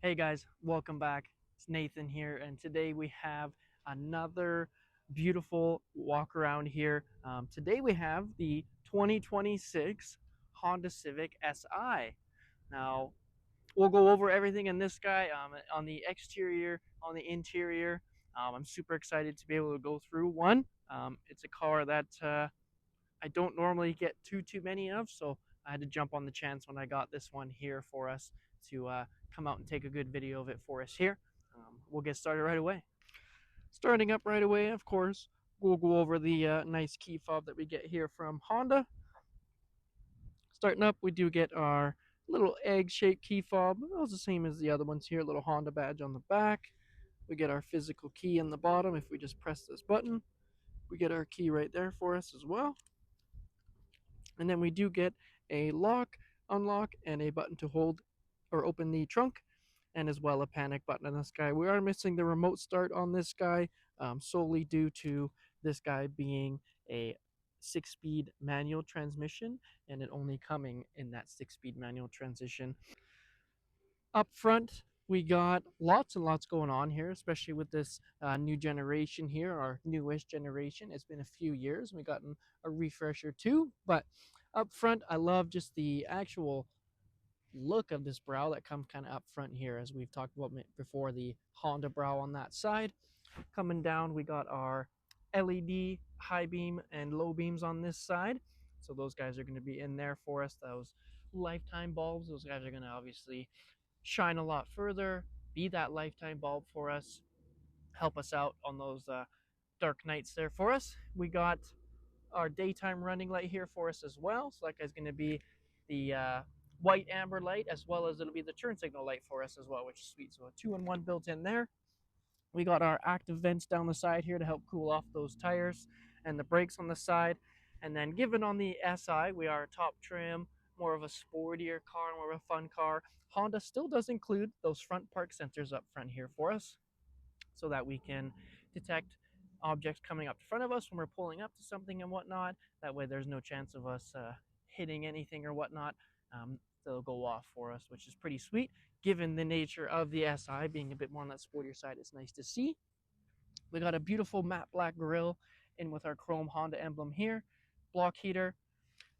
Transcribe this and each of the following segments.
Hey guys, welcome back. It's Nathan here, and today we have another beautiful walk around here. Today we have the 2026 Honda Civic SI. Now, we'll go over everything in this guy on the exterior, on the interior. I'm super excited to be able to go through one. It's a car that I don't normally get too many of, so I had to jump on the chance when I got this one here for us to come out and take a good video of it for us here. We'll get started right away. Starting up right away, of course, we'll go over the nice key fob that we get here from Honda. Starting up, we do get our little egg-shaped key fob. That was the same as the other ones here, little Honda badge on the back. We get our physical key in the bottom if we just press this button. We get our key right there for us as well. And then we do get a lock, unlock, and a button to hold or open the trunk, and as well a panic button on this guy. We are missing the remote start on this guy, solely due to this guy being a 6-speed manual transmission and it only coming in that 6-speed manual transition. Up front, we got lots and lots going on here, especially with this new generation here, our newest generation. It's been a few years. We've gotten a refresher too, but up front, I love just the actual look of this brow that comes kind of up front here, as we've talked about before, the Honda brow on that side. Coming down, we got our LED high beam and low beams on this side. So those guys are going to be in there for us. Those lifetime bulbs, those guys are going to obviously shine a lot further, be that lifetime bulb for us, help us out on those dark nights there for us. We got our daytime running light here for us as well. So that guy's going to be the white amber light, as well as it'll be the turn signal light for us as well, which is sweet. So a 2-in-1 built in there. We got our active vents down the side here to help cool off those tires, and the brakes on the side. And then given on the SI, we are top trim, more of a sportier car, more of a fun car. Honda still does include those front park sensors up front here for us, so that we can detect objects coming up in front of us when we're pulling up to something and whatnot. That way there's no chance of us hitting anything or whatnot. They'll go off for us, which is pretty sweet. Given the nature of the SI being a bit more on that sportier side, it's nice to see. We got a beautiful matte black grille in with our chrome Honda emblem here. Block heater.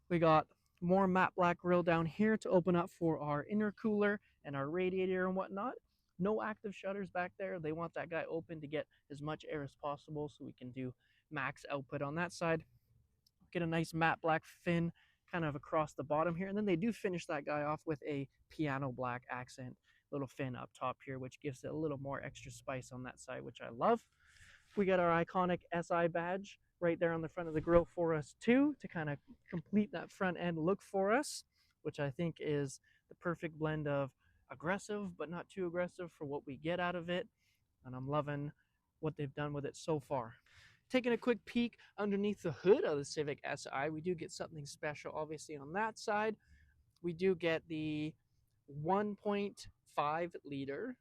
We got more matte black grille down here to open up for our intercooler and our radiator and whatnot. No active shutters back there. They want that guy open to get as much air as possible so we can do max output on that side. Get a nice matte black fin kind of across the bottom here, and then they do finish that guy off with a piano black accent little fin up top here, which gives it a little more extra spice on that side, which I love. We got our iconic SI badge right there on the front of the grille for us too, to kind of complete that front end look for us, which I think is the perfect blend of aggressive but not too aggressive for what we get out of it, and I'm loving what they've done with it so far. Taking a quick peek underneath the hood of the Civic SI, we do get something special obviously on that side. We do get the 1.5 liter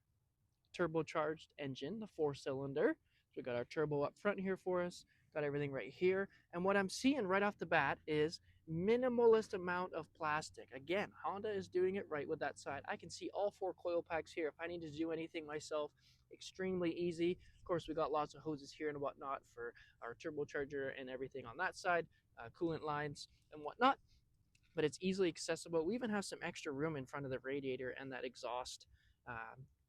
turbocharged engine, the 4-cylinder. So we got our turbo up front here for us, got everything right here. And what I'm seeing right off the bat is minimalist amount of plastic. Again, Honda is doing it right with that side. I can see all 4 coil packs here. If I need to do anything myself, extremely easy. Of course, we got lots of hoses here and whatnot for our turbocharger and everything on that side, coolant lines and whatnot. But it's easily accessible. We even have some extra room in front of the radiator and that exhaust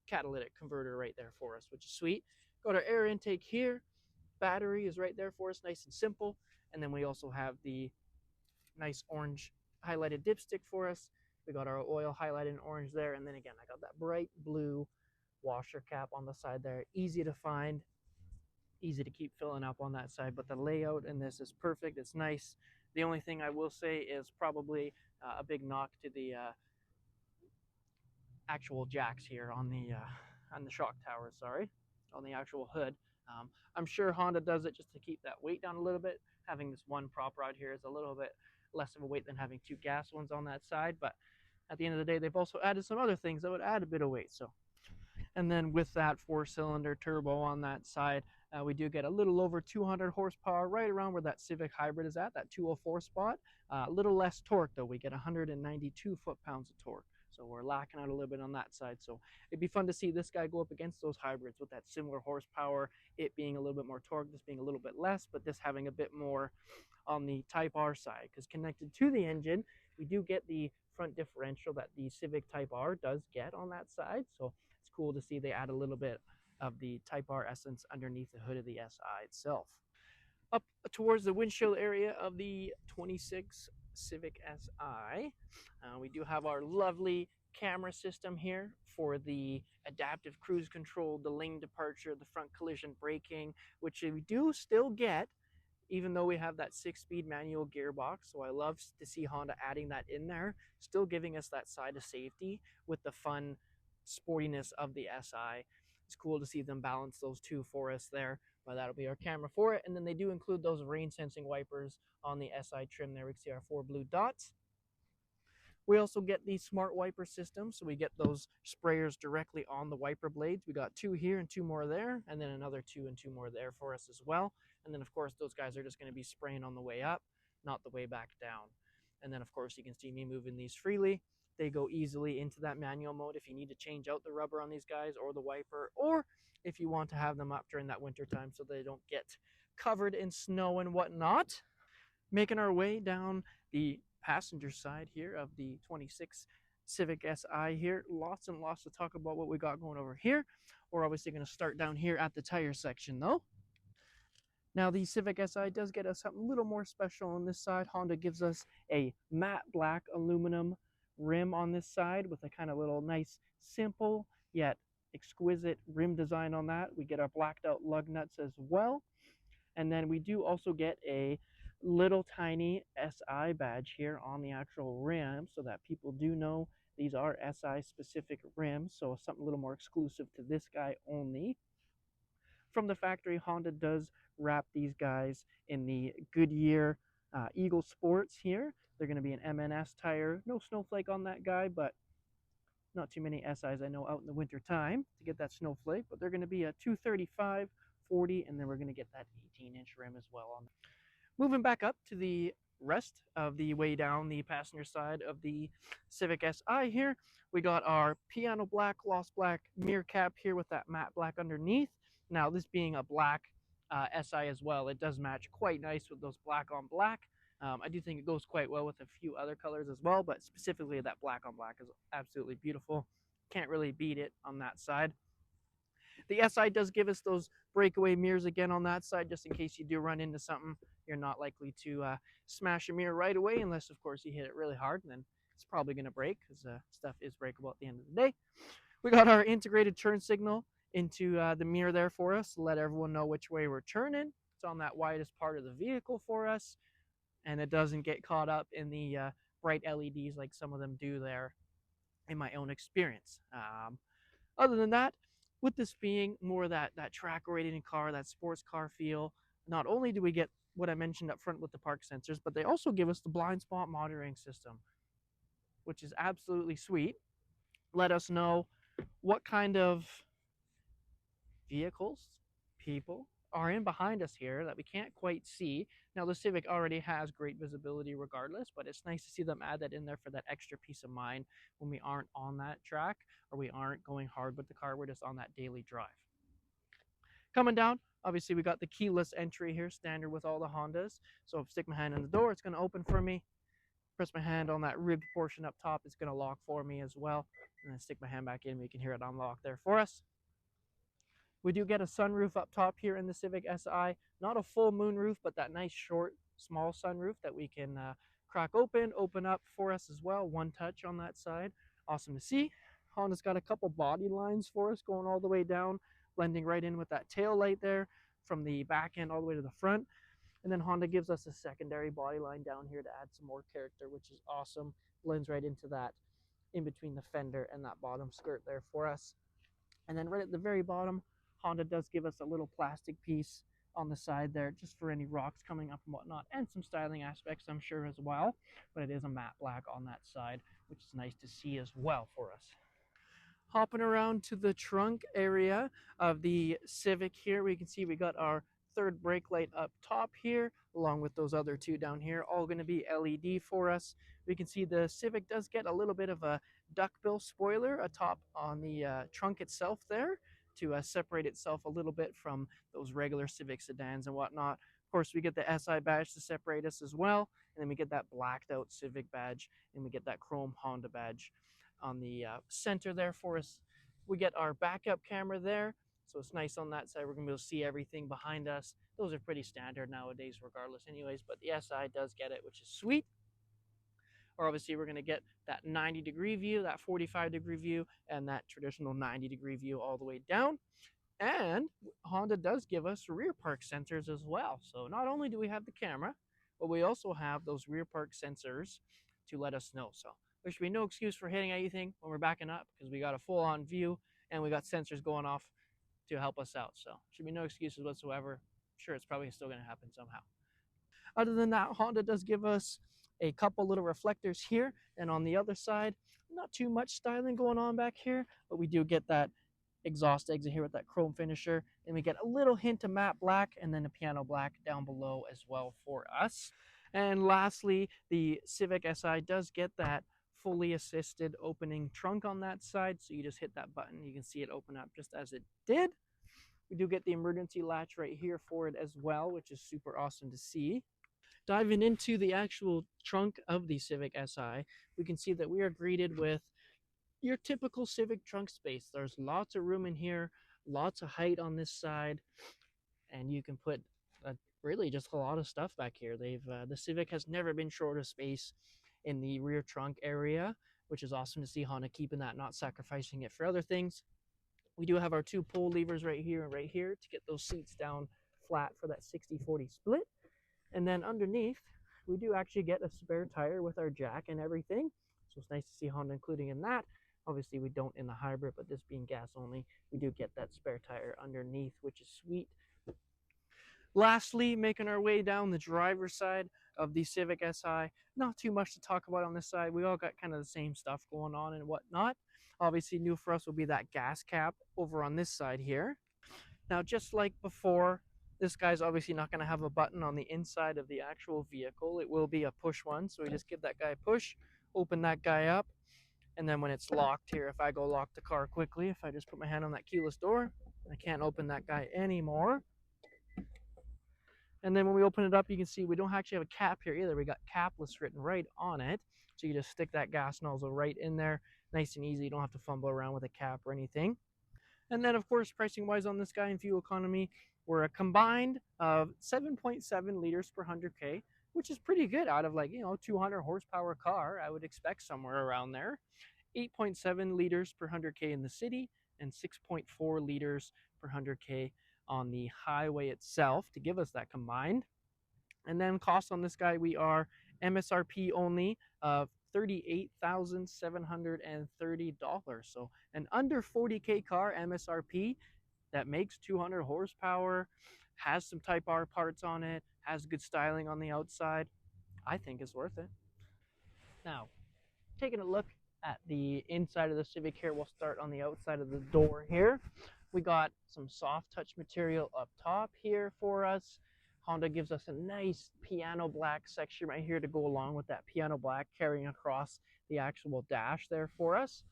catalytic converter right there for us, which is sweet. Got our air intake here. Battery is right there for us, nice and simple. And then we also have the nice orange highlighted dipstick for us. We got our oil highlighted in orange there. And then again, I got that bright blue washer cap on the side there. Easy to find, easy to keep filling up on that side. But the layout in this is perfect. It's nice. The only thing I will say is probably a big knock to the actual jacks here on the shock tower, sorry, on the actual hood. I'm sure Honda does it just to keep that weight down a little bit. Having this one prop rod here is a little bit less of a weight than having 2 gas ones on that side, but at the end of the day, they've also added some other things that would add a bit of weight. So, and then with that 4-cylinder turbo on that side, we do get a little over 200 horsepower, right around where that Civic Hybrid is at, that 204 spot. A little less torque though. We get 192 foot-pounds of torque. So we're lacking out a little bit on that side. So it'd be fun to see this guy go up against those hybrids with that similar horsepower, it being a little bit more torque, this being a little bit less, but this having a bit more on the Type R side. Because connected to the engine, we do get the front differential that the Civic Type R does get on that side. So it's cool to see they add a little bit of the Type R essence underneath the hood of the SI itself. Up towards the windshield area of the 26 Civic SI, we do have our lovely camera system here for the adaptive cruise control, the lane departure, the front collision braking, which we do still get even though we have that 6-speed manual gearbox. So I love to see Honda adding that in there, still giving us that side of safety with the fun sportiness of the SI. It's cool to see them balance those two for us there, but that'll be our camera for it. And then they do include those rain sensing wipers on the SI trim there. We can see our 4 blue dots. We also get the smart wiper system, so we get those sprayers directly on the wiper blades. We got 2 here and 2 more there, and then another 2 and 2 more there for us as well. And then, of course, those guys are just going to be spraying on the way up, not the way back down. And then, of course, you can see me moving these freely. They go easily into that manual mode if you need to change out the rubber on these guys or the wiper, or if you want to have them up during that winter time so they don't get covered in snow and whatnot. Making our way down the passenger side here of the 26 Civic SI here. Lots and lots to talk about what we got going over here. We're obviously going to start down here at the tire section though. Now the Civic SI does get us something a little more special on this side. Honda gives us a matte black aluminum rim on this side with a kind of little nice, simple yet exquisite rim design on that. We get our blacked out lug nuts as well. And then we do also get a little tiny SI badge here on the actual rim so that people do know these are SI specific rims, so something a little more exclusive to this guy only. From the factory, Honda does wrap these guys in the Goodyear Eagle Sports here. They're going to be an MNS tire. No snowflake on that guy, but not too many SIs I know out in the winter time to get that snowflake, but they're going to be a 235, 40, and then we're going to get that 18-inch rim as well on. Moving back up to the rest of the way down the passenger side of the Civic SI here, we got our piano black, gloss black mirror cap here with that matte black underneath. Now this being a black SI as well, it does match quite nice with those black on black. I do think it goes quite well with a few other colors as well, but specifically that black on black is absolutely beautiful. Can't really beat it on that side. The SI does give us those breakaway mirrors again on that side, just in case you do run into something. You're not likely to smash a mirror right away, unless, of course, you hit it really hard, and then it's probably going to break because stuff is breakable at the end of the day. We got our integrated turn signal into the mirror there for us to let everyone know which way we're turning. It's on that widest part of the vehicle for us, and it doesn't get caught up in the bright LEDs like some of them do there in my own experience. Other than that, with this being more that track-oriented car, that sports car feel, not only do we get what I mentioned up front with the park sensors, but they also give us the blind spot monitoring system, which is absolutely sweet. Let us know what kind of vehicles, people are in behind us here that we can't quite see. Now the Civic already has great visibility regardless, but it's nice to see them add that in there for that extra peace of mind when we aren't on that track or we aren't going hard with the car, we're just on that daily drive. Coming down, obviously we got the keyless entry here, standard with all the Hondas. So if I stick my hand in the door, it's going to open for me. Press my hand on that ribbed portion up top, it's going to lock for me as well. And then stick my hand back in, we can hear it unlock there for us. We do get a sunroof up top here in the Civic Si. Not a full moonroof, but that nice short, small sunroof that we can crack open up for us as well. One touch on that side. Awesome to see. Honda's got a couple body lines for us going all the way down, blending right in with that tail light there from the back end all the way to the front. And then Honda gives us a secondary body line down here to add some more character, which is awesome. Blends right into that in between the fender and that bottom skirt there for us. And then right at the very bottom, Honda does give us a little plastic piece on the side there just for any rocks coming up and whatnot, and some styling aspects I'm sure as well, but it is a matte black on that side, which is nice to see as well for us. Hopping around to the trunk area of the Civic here, we can see we got our third brake light up top here, along with those other two down here, all going to be LED for us. We can see the Civic does get a little bit of a duckbill spoiler atop on the trunk itself there to separate itself a little bit from those regular Civic sedans and whatnot. Of course, we get the SI badge to separate us as well, and then we get that blacked out Civic badge, and we get that chrome Honda badge on the center there for us. We get our backup camera there, so it's nice on that side. We're going to be able to see everything behind us. Those are pretty standard nowadays regardless anyways, but the SI does get it, which is sweet. Or obviously we're going to get that 90-degree view, that 45-degree view, and that traditional 90-degree view all the way down. And Honda does give us rear park sensors as well. So not only do we have the camera, but we also have those rear park sensors to let us know. So there should be no excuse for hitting anything when we're backing up because we got a full-on view and we got sensors going off to help us out. So should be no excuses whatsoever. I'm sure it's probably still going to happen somehow. Other than that, Honda does give us a couple little reflectors here, and on the other side, not too much styling going on back here, but we do get that exhaust exit here with that chrome finisher, and we get a little hint of matte black and then a piano black down below as well for us. And lastly, the Civic SI does get that fully assisted opening trunk on that side, so you just hit that button, you can see it open up just as it did. We do get the emergency latch right here for it as well, which is super awesome to see. Diving into the actual trunk of the Civic SI, we can see that we are greeted with your typical Civic trunk space. There's lots of room in here, lots of height on this side, and you can put really just a lot of stuff back here. The Civic has never been short of space in the rear trunk area, which is awesome to see Honda keeping that, not sacrificing it for other things. We do have our two pull levers right here and right here to get those seats down flat for that 60-40 split. And then underneath, we do actually get a spare tire with our jack and everything. So it's nice to see Honda including in that. Obviously, we don't in the hybrid, but this being gas only, we do get that spare tire underneath, which is sweet. Lastly, making our way down the driver's side of the Civic Si. Not too much to talk about on this side. We all got kind of the same stuff going on and whatnot. Obviously, new for us will be that gas cap over on this side here. Now, just like before, this guy's obviously not going to have a button on the inside of the actual vehicle. It will be a push one, so we just give that guy a push, open that guy up, and then when it's locked here, if I go lock the car quickly, if I just put my hand on that keyless door, I can't open that guy anymore. And then when we open it up, you can see we don't actually have a cap here either. We got capless written right on it, so you just stick that gas nozzle right in there, nice and easy. You don't have to fumble around with a cap or anything. And then, of course, pricing-wise on this guy in fuel economy, we're a combined of 7.7 liters per 100K, which is pretty good out of 200 horsepower car. I would expect somewhere around there. 8.7 liters per 100K in the city and 6.4 liters per 100K on the highway itself to give us that combined. And then cost on this guy, we are MSRP only of $38,730. So an under 40K car MSRP that makes 200 horsepower, has some Type R parts on it, has good styling on the outside. I think it's worth it. Now, taking a look at the inside of the Civic here, we'll start on the outside of the door here. We got some soft touch material up top here for us. Honda gives us a nice piano black section right here to go along with that piano black carrying across the actual dash there for us.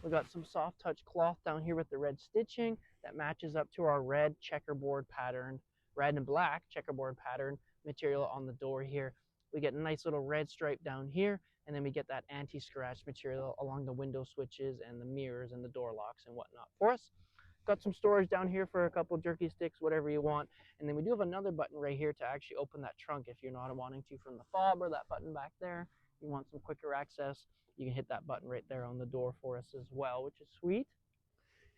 We got some soft touch cloth down here with the red stitching that matches up to our red checkerboard pattern, red and black checkerboard pattern material on the door here. We get a nice little red stripe down here, and then we get that anti-scratch material along the window switches and the mirrors and the door locks and whatnot for us. Got some storage down here for a couple jerky sticks, whatever you want. And then we do have another button right here to actually open that trunk if you're not wanting to from the fob, or that button back there. You want some quicker access, you can hit that button right there on the door for us as well, which is sweet.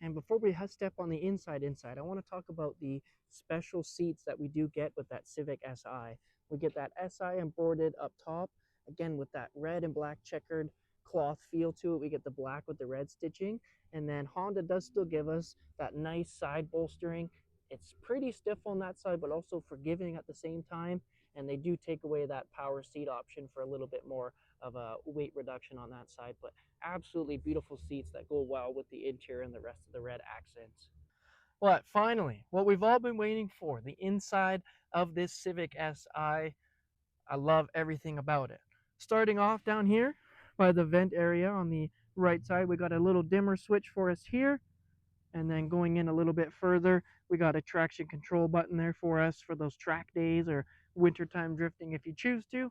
And before we step on the inside, I want to talk about the special seats that we do get with that Civic Si. We get that Si embroidered up top, again with that red and black checkered cloth feel to it. We get the black with the red stitching, and then Honda does still give us that nice side bolstering. It's pretty stiff on that side, but also forgiving at the same time, and they do take away that power seat option for a little bit more of a weight reduction on that side. But absolutely beautiful seats that go well with the interior and the rest of the red accents. But finally, what we've all been waiting for, the inside of this Civic Si. I love everything about it. Starting off down here by the vent area on the right side, we got a little dimmer switch for us here. And then going in a little bit further, we got a traction control button there for us for those track days or wintertime drifting if you choose to.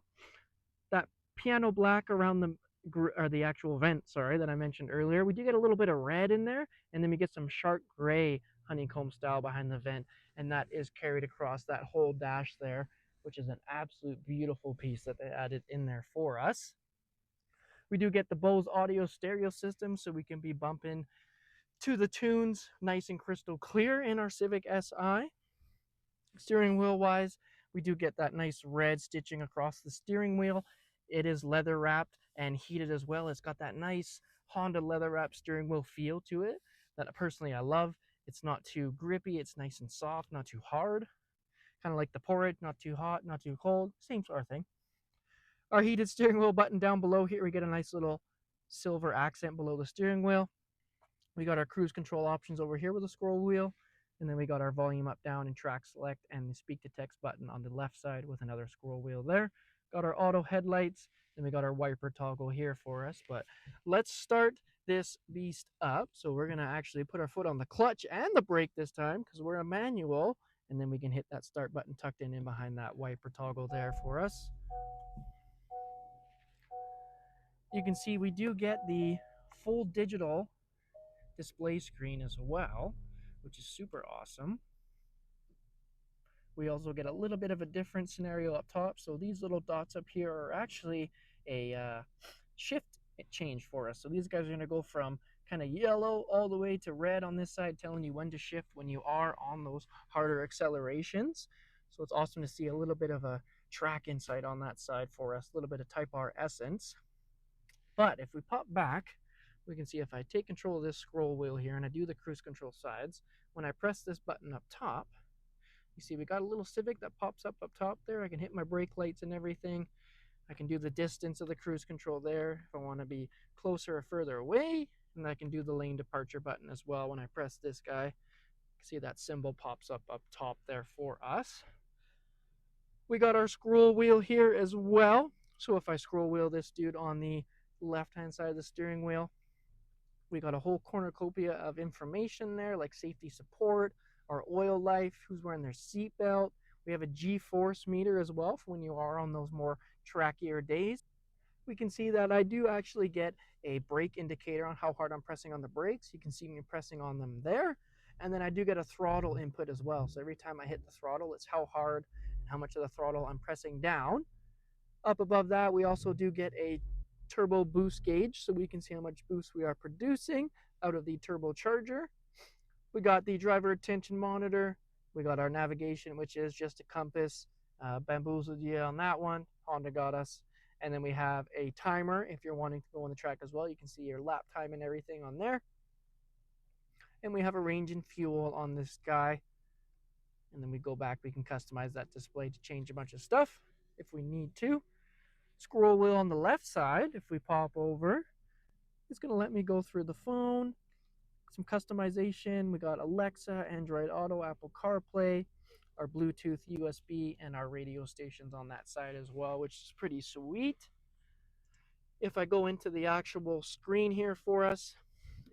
That piano black around the actual vent, sorry, that I mentioned earlier. We do get a little bit of red in there, and then we get some sharp gray honeycomb style behind the vent, and that is carried across that whole dash there, which is an absolute beautiful piece that they added in there for us. We do get the Bose audio stereo system, so we can be bumping to the tunes nice and crystal clear in our Civic SI. Steering wheel wise, we do get that nice red stitching across the steering wheel. It is leather wrapped and heated as well. It's got that nice Honda leather wrapped steering wheel feel to it that personally I love. It's not too grippy, it's nice and soft, not too hard. Kind of like the Porridge, not too hot, not too cold. Same sort of thing. Our heated steering wheel button down below here, we get a nice little silver accent below the steering wheel. We got our cruise control options over here with a scroll wheel. And then we got our volume up, down, and track select, and the speak to text button on the left side with another scroll wheel there. Got our auto headlights, and we got our wiper toggle here for us. But let's start this beast up. So we're going to actually put our foot on the clutch and the brake this time because we're a manual. And then we can hit that start button tucked in behind that wiper toggle there for us. You can see we do get the full digital display screen as well, which is super awesome. We also get a little bit of a different scenario up top. So these little dots up here are actually a shift change for us. So these guys are going to go from kind of yellow all the way to red on this side, telling you when to shift when you are on those harder accelerations. So it's awesome to see a little bit of a track insight on that side for us, a little bit of Type R essence. But if we pop back, we can see if I take control of this scroll wheel here and I do the cruise control sides, when I press this button up top, you see we got a little Civic that pops up top there. I can hit my brake lights and everything. I can do the distance of the cruise control there if I want to be closer or further away. And I can do the lane departure button as well when I press this guy. See that symbol pops up top there for us. We got our scroll wheel here as well. So if I scroll wheel this dude on the left-hand side of the steering wheel, we got a whole cornucopia of information there, like safety support, our oil life, who's wearing their seatbelt. We have a G-force meter as well for when you are on those more trackier days. We can see that I do actually get a brake indicator on how hard I'm pressing on the brakes. You can see me pressing on them there. And then I do get a throttle input as well. So every time I hit the throttle, it's how hard and how much of the throttle I'm pressing down. Up above that, we also do get a turbo boost gauge, so we can see how much boost we are producing out of the turbocharger. We got the driver attention monitor. We got our navigation, which is just a compass. Bamboozled you on that one. Honda got us. And then we have a timer if you're wanting to go on the track as well. You can see your lap time and everything on there. And we have a range and fuel on this guy. And then we go back, we can customize that display to change a bunch of stuff if we need to. Scroll wheel on the left side, if we pop over, it's going to let me go through the phone, some customization. We got Alexa, Android Auto, Apple CarPlay, our Bluetooth, USB, and our radio stations on that side as well, which is pretty sweet. If I go into the actual screen here for us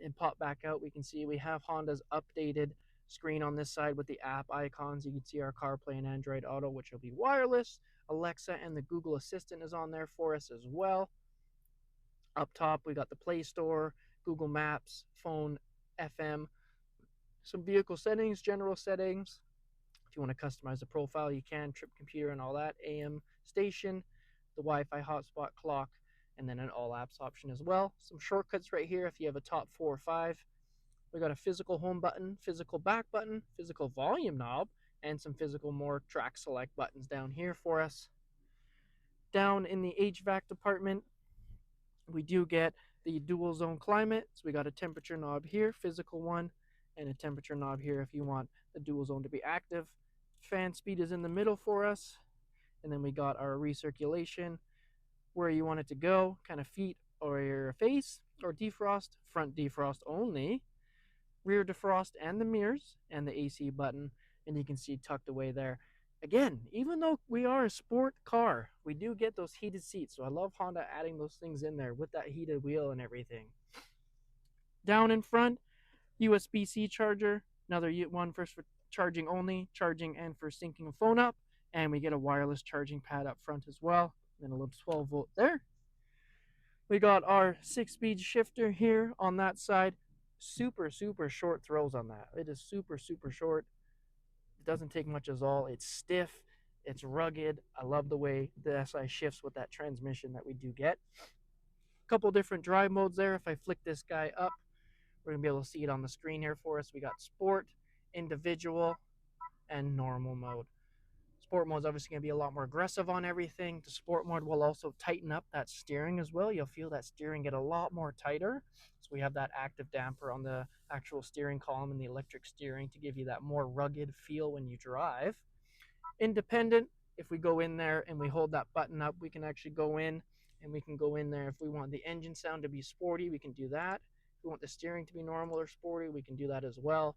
and pop back out, we can see we have Honda's updated screen on this side with the app icons. You can see our CarPlay and Android Auto, which will be wireless. Alexa and the Google Assistant is on there for us as well. Up top, we got the Play Store, Google Maps, phone, FM, some vehicle settings, general settings. If you want to customize the profile, you can, trip computer and all that, AM station, the Wi-Fi hotspot clock, and then an all apps option as well. Some shortcuts right here if you have a top 4 or 5. We got a physical home button, physical back button, physical volume knob, and some physical more track select buttons down here for us. Down in the HVAC department, we do get the dual zone climate. So we got a temperature knob here, physical one, and a temperature knob here if you want the dual zone to be active. Fan speed is in the middle for us. And then we got our recirculation, where you want it to go, kind of feet or your face, or defrost, front defrost only, rear defrost and the mirrors, and the AC button. And you can see tucked away there. Again, even though we are a sport car, we do get those heated seats. So I love Honda adding those things in there with that heated wheel and everything. Down in front, USB-C charger, another one for charging only, charging and for syncing a phone up, and we get a wireless charging pad up front as well, and a little 12 volt there. We got our 6-speed shifter here on that side. Super short throws on that. It is super short. It doesn't take much at all. It's stiff. It's rugged. I love the way the SI shifts with that transmission that we do get. A couple different drive modes there. If I flick this guy up, we're going to be able to see it on the screen here for us. We got sport, individual, and normal mode. Sport mode is obviously going to be a lot more aggressive on everything. The sport mode will also tighten up that steering as well. You'll feel that steering get a lot more tighter. So we have that active damper on the actual steering column and the electric steering to give you that more rugged feel when you drive. Independent, if we go in there and we hold that button up, we can actually go in and we can go in there. If we want the engine sound to be sporty, we can do that. If we want the steering to be normal or sporty, we can do that as well.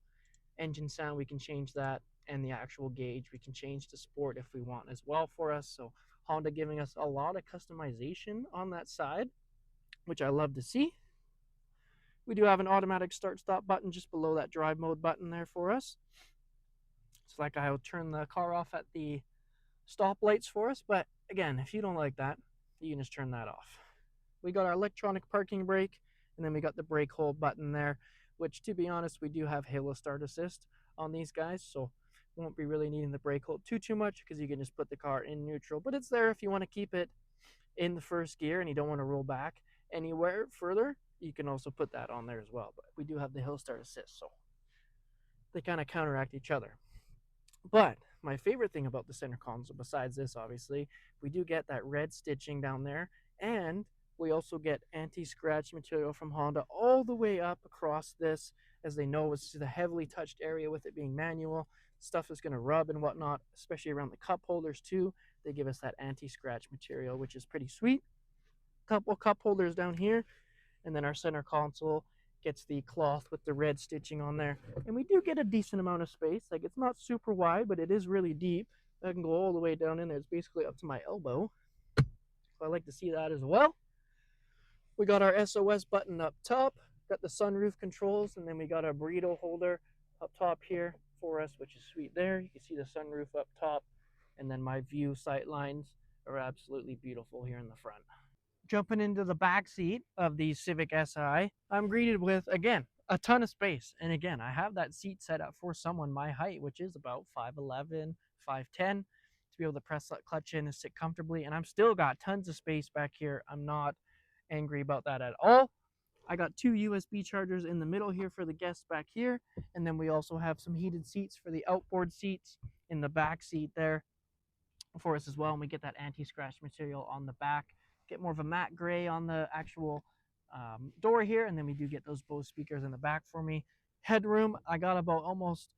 Engine sound, we can change that, and the actual gauge we can change to sport if we want as well for us. So Honda giving us a lot of customization on that side, which I love to see. We do have an automatic start stop button just below that drive mode button there for us. It's like I'll turn the car off at the stop lights for us, but again, if you don't like that, you can just turn that off. We got our electronic parking brake, and then we got the brake hold button there, which, to be honest, we do have halo start assist on these guys, so won't be really needing the brake hold too much because you can just put the car in neutral. But it's there if you want to keep it in the first gear and you don't want to roll back anywhere further. You can also put that on there as well. But we do have the hill start assist, so they kind of counteract each other. But my favorite thing about the center console, besides this, obviously, we do get that red stitching down there, and we also get anti-scratch material from Honda all the way up across this. As they know, it's the heavily touched area with it being manual. Stuff is going to rub and whatnot, especially around the cup holders too. They give us that anti-scratch material, which is pretty sweet. Couple cup holders down here, and then our center console gets the cloth with the red stitching on there. And we do get a decent amount of space. Like, it's not super wide, but it is really deep. I can go all the way down in there. It's basically up to my elbow. So I like to see that as well. We got our SOS button up top, got the sunroof controls, and then we got a burrito holder up top here for us, which is sweet there. You can see the sunroof up top, and then my view sight lines are absolutely beautiful here in the front. Jumping into the back seat of the Civic SI, I'm greeted with, again, a ton of space. And again, I have that seat set up for someone my height, which is about 5'11", 5'10", to be able to press that clutch in and sit comfortably. And I'm still got tons of space back here. I'm not angry about that at all. I got 2 USB chargers in the middle here for the guests back here. And then we also have some heated seats for the outboard seats in the back seat there for us as well. And we get that anti-scratch material on the back. Get more of a matte gray on the actual door here, and then we do get those Bose speakers in the back for me. Headroom, I got about almost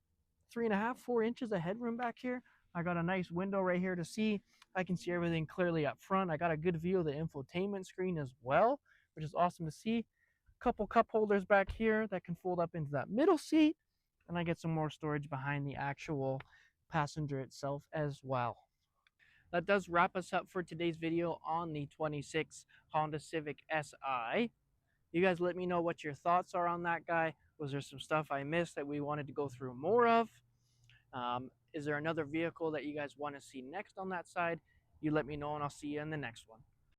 3.5, 4 inches of headroom back here. I got a nice window right here to see. I can see everything clearly up front. I got a good view of the infotainment screen as well, which is awesome to see. Couple cup holders back here that can fold up into that middle seat, and I get some more storage behind the actual passenger itself as well. That does wrap us up for today's video on the 26 Honda Civic SI. You guys let me know what your thoughts are on that guy. Was there some stuff I missed that we wanted to go through more of? Is there another vehicle that you guys want to see next on that side? You let me know, and I'll see you in the next one.